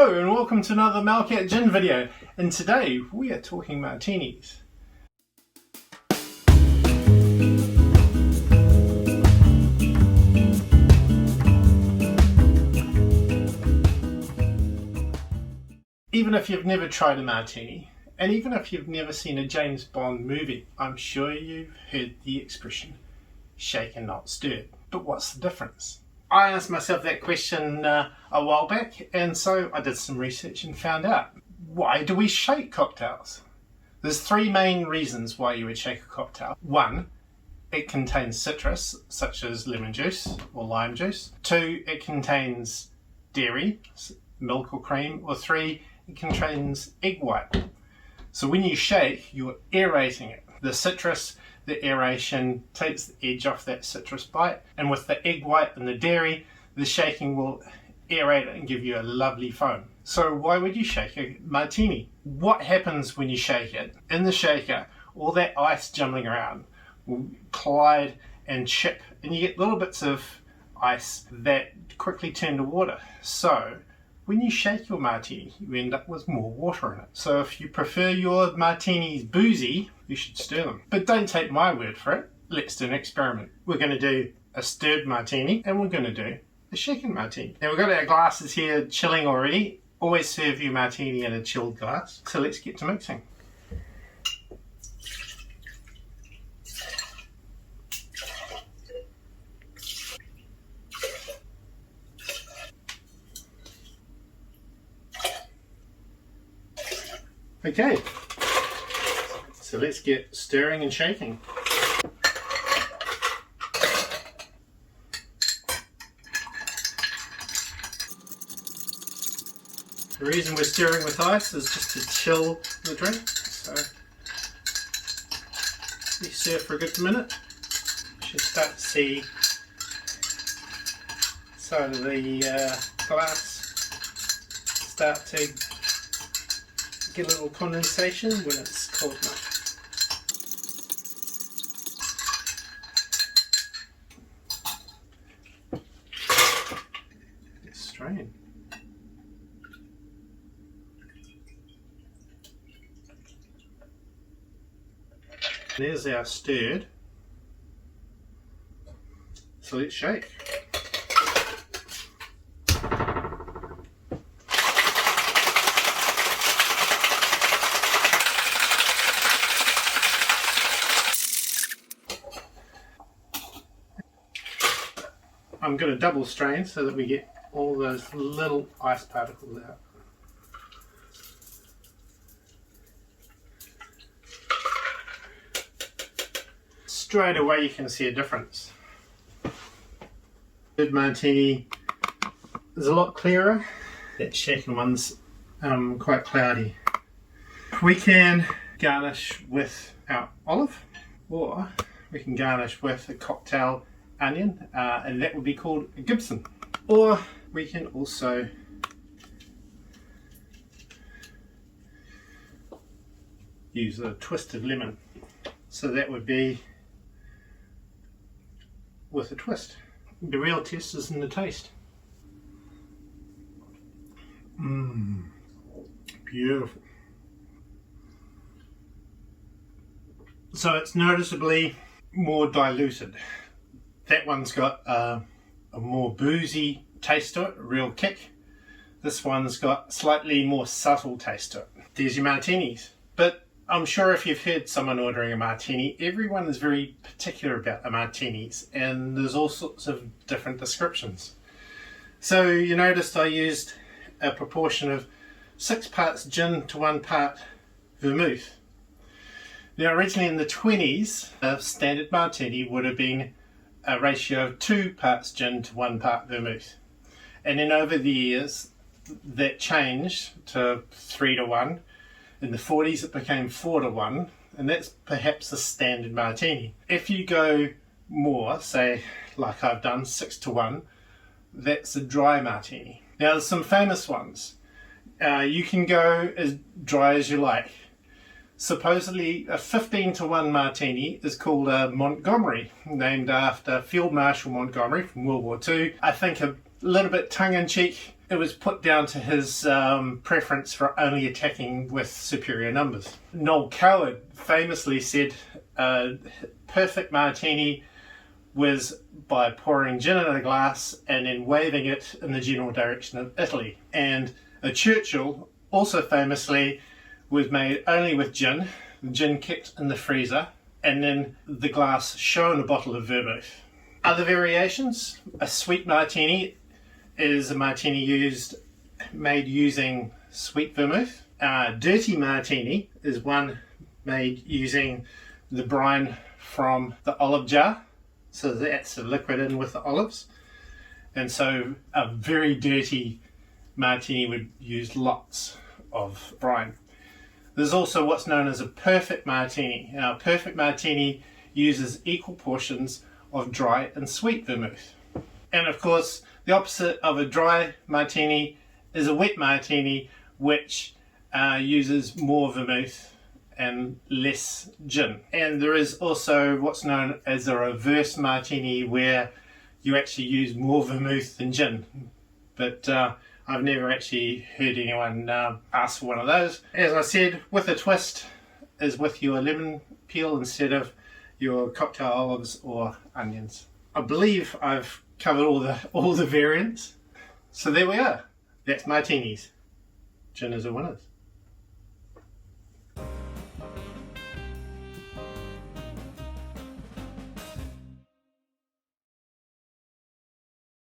Hello and welcome to another Malkat gin video, and today we are talking martinis. Even if you've never tried a martini, and even if you've never seen a James Bond movie, I'm sure you've heard the expression shaken not stirred. But what's the difference? I asked myself that question a while back, and so I did some research and found out. Why do we shake cocktails? There's three main reasons why you would shake a cocktail. One, it contains citrus, such as lemon juice or lime juice. Two, it contains dairy, milk or cream. Or three, it contains egg white. So when you shake, you're aerating it. The citrus, the aeration takes the edge off that citrus bite, and with the egg white and the dairy, the shaking will aerate it and give you a lovely foam. So why would you shake a martini? What happens when you shake it? In the shaker, all that ice jumbling around will collide and chip, and you get little bits of ice that quickly turn to water. So when you shake your martini, you end up with more water in it. So if you prefer your martinis boozy, you should stir them. But don't take my word for it. Let's do an experiment. We're going to do a stirred martini, and we're going to do a shaken martini. Now we've got our glasses here chilling already. Always serve your martini in a chilled glass. So let's get to mixing. Okay, so let's get stirring and shaking. The reason we're stirring with ice is just to chill the drink. So you stir for a good minute, you should start to see side of the glass start to get a little condensation when it's cold enough. Let's strain. There's our stirred. So let's shake. I'm going to double strain so that we get all those little ice particles out. Straight away you can see a difference. Good martini is a lot clearer. That shaken one's quite cloudy. We can garnish with our olive, or we can garnish with a cocktail onion, and that would be called a Gibson. Or we can also use a twist of lemon, so that would be with a twist. The real test is in the taste. Beautiful. So it's noticeably more diluted. That one's got a more boozy taste to it, a real kick. This one's got slightly more subtle taste to it. There's your martinis. But I'm sure if you've heard someone ordering a martini, everyone is very particular about the martinis, and there's all sorts of different descriptions. So you noticed I used a proportion of 6 parts gin to 1 part vermouth. Now originally in the 20s, a standard martini would have been a ratio of 2 parts gin to 1 part vermouth, and then over the years that changed to 3 to 1. In the 40s it became 4 to 1, and that's perhaps a standard martini. If you go more, say like I've done, 6 to 1, that's a dry martini. Now there's some famous ones. You can go as dry as you like. Supposedly a 15 to 1 martini is called a Montgomery, named after Field Marshal Montgomery from World War II. I think a little bit tongue-in-cheek, it was put down to his preference for only attacking with superior numbers. Noel Coward famously said perfect martini was by pouring gin in a glass and then waving it in the general direction of Italy. And a Churchill also famously was made only with gin, the gin kept in the freezer, and then the glass shown a bottle of vermouth. Other variations, a sweet martini is a martini made using sweet vermouth. Dirty martini is one made using the brine from the olive jar. So that's the liquid in with the olives. And so a very dirty martini would use lots of brine. There's also what's known as a perfect martini. Now, a perfect martini uses equal portions of dry and sweet vermouth. And of course, the opposite of a dry martini is a wet martini, which uses more vermouth and less gin. And there is also what's known as a reverse martini, where you actually use more vermouth than gin. But I've never actually heard anyone ask for one of those. As I said, with a twist is with your lemon peel instead of your cocktail olives or onions. I believe I've covered all the variants. So there we are. That's martinis. Gin is a winner.